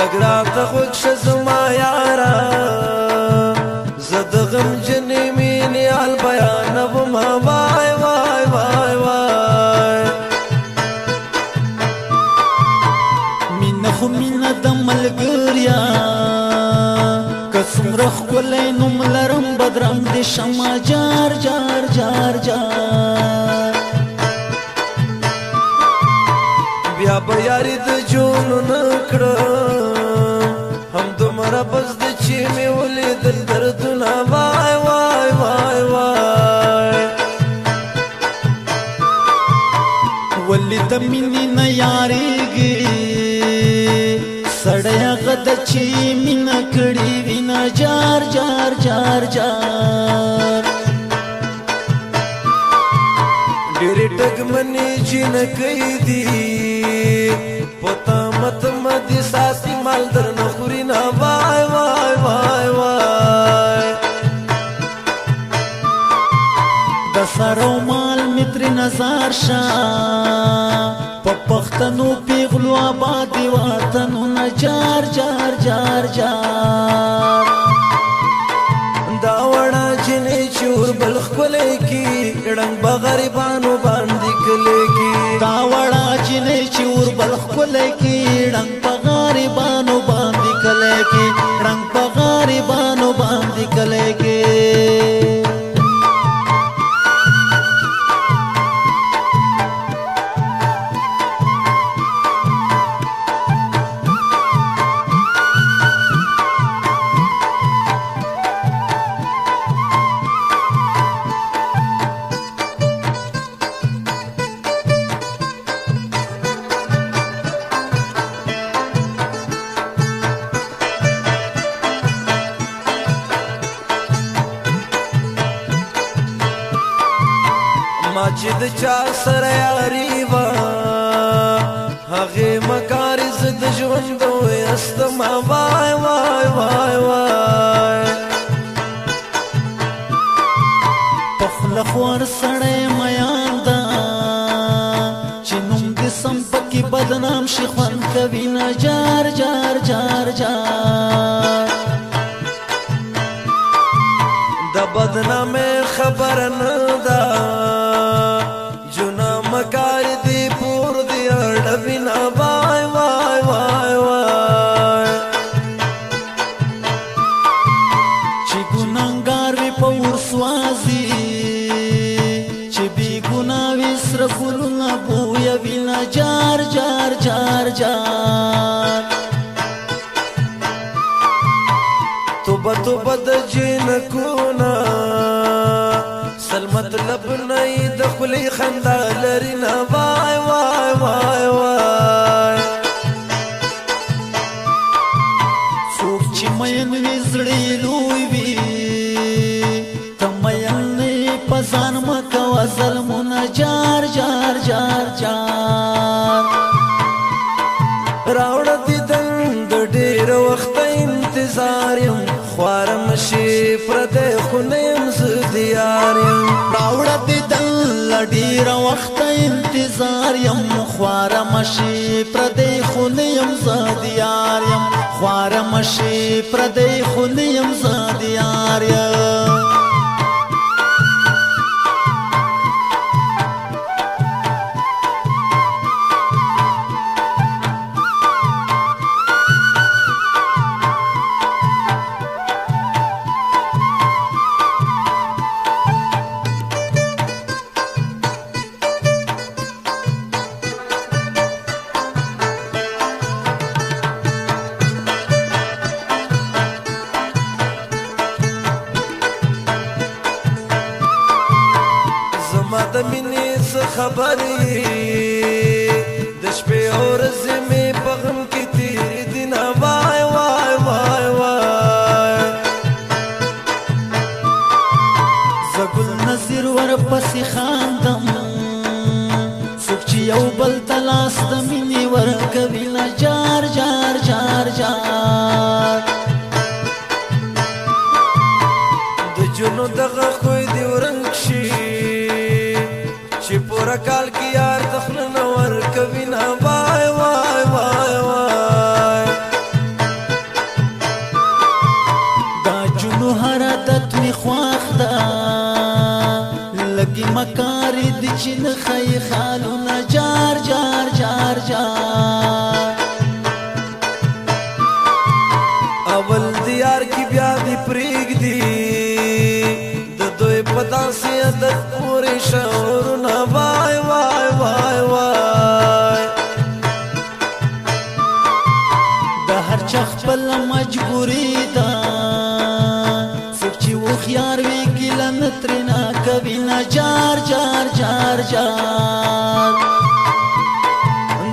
لګرا ته خوښ زما یارا زد غم جنې مینې ال بیان ما وای وای وای وای مینه خو مینه د ملګریا که څومره ښکلی نوم لرم بدرنګ د شمع جار جار جار جار بیا به یاري د جونو نه کړم هم دومره بس د چې مې ولیدل دردونه وای وای وای وای ولې د مینې نه یارېږي سړی هغه ده چې مینه کړې وي نه جار جار جار جار ډېرې ټګمنې جنکۍ دي پته متمه دي ساسي مال درنه خوري نه وای وای وای وای د سرو مال مې ترې نظر شه په پښتنو پیغلو آبادي وطنونه جار جار جار جار دا وړه جنې چې اوربل ښکلی کي ړنګ به غریبانو باندې کلی کي دا وړه جنې چې اوربل ښکلی کي ړنګ په غریبانو باندې کلی کي ړنګ په غریبانو باندې کلی کي ما چې د چا سره یاري وه هغې مکارې زه د ژوند ویستمه وای وای وای وای په خوله خوار سړی میان ده چې نوم دې سم پکې بدنام شي خوند کوي نه جار جار جار جار د بدنامۍ خبره نه ده جونه مکار دی پور دی اړوینه وای وای وای وای چې ګناهګار وي په ورسوازي چې بې ګناه وي سره ګلونه بویوي نه جار جار جار جار توبه توبه د جنکونه سل مطلب نه د خولې خندا لري نه وای وای وای وای څوک چې مین وي زړه یې لوی وي ته مین نه یې په ځان مه کوه ظلمونه جار جار جار جار راوړه دیدن د ډېر وخته انتظار یم خواره مشي پردی خو نه یم زه د یار یم راوړه دیدن له ډېره وخته انتظار یم خواره مشي پردی خو نه یم زه د یار یم خواره مشي پردی خو نه یم زه د یار یم د مینې څه خبرې د شپې او ورځې مې په غم کې تېرې دي نه وای وای وای وای زه ګل نظیر ورپسې خاندم څوک چې یو بل ته لاس د مینې ورکوي نه جار جار جار جار د جنو دغه خوی دې ورنګ شي چې پوره کال کې یار د خوله نه ورکوي نه وای وای وای وای چې نه خی خالونه جار جار جار جار اول دیار کی بیا دی پریږدي د دوی په داسې عادت پورې شعرونه وای وای وای وای د هر چا خپل مجبوري ده څوک چې هوښیار وي ګیله نه ترېنه کوي نه جار جار جار جار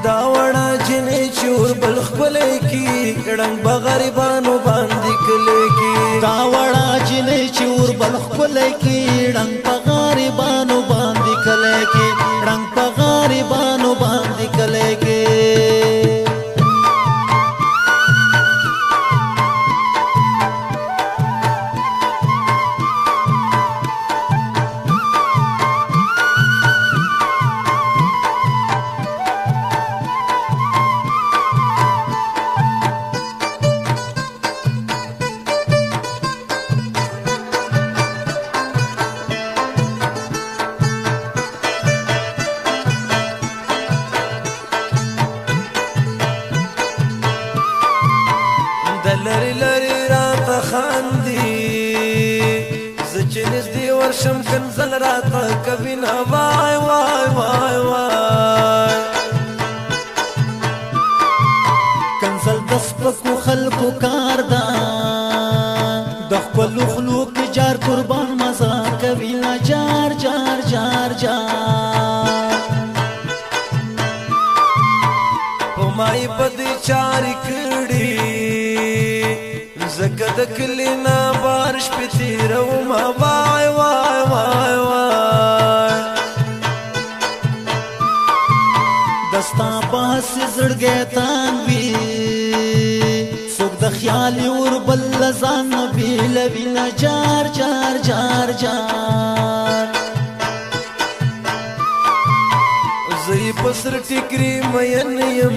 دا وړه جنې چې اوربل ښکلی کي ړنګ به غریبانو باندې کلی کي دا وړه جنې چې اوربل ښکلی کي ړنګ په غریبانو باندې کلی کي ړنګ په غریبانو باندې کلی کي لری لری راته خاندي زه چې نږدې ورشم کنځل راته کوي نه وای وای وای وای کنځل د سپکو خلکو کار ده د خپلو خولو کې جار قربان مزه کوي نه جار جار جار جار په مای بدې چارې کړي زکه د کلی نه بارش پې تېرومه وای وای وای وای د ستا په هسې زړګی تان وي څوک د خیالي اوربل له ځان نه بېلوي نه جار جار جار جار زه یې په سر ټیکري مین یم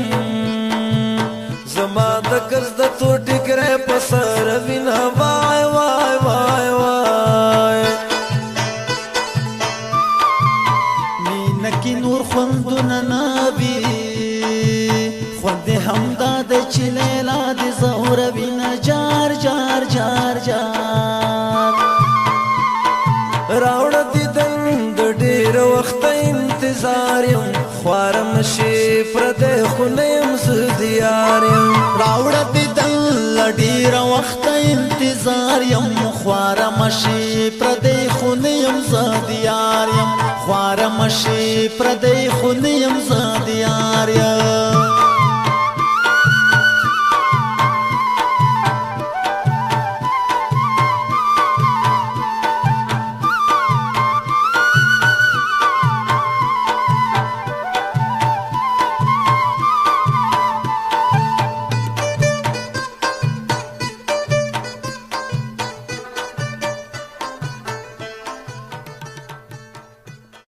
زما د کرز د تو ټیکری په سر وینه وای وای وای وای مینه کې نور خوندونه نه وي خوند یې همدا دی چې لیلا دې ځوروي نه جار جار جار جار راوړه دیدن د ډېر وخته انتظار یم خواره مشي پردی خو نه یم زه د یار یم راوړه دیدن له ډېره وخته انتظار یم خواره مشي پردی خو نه یم زه د یار یم خواره مشي پردی خو نه یم زه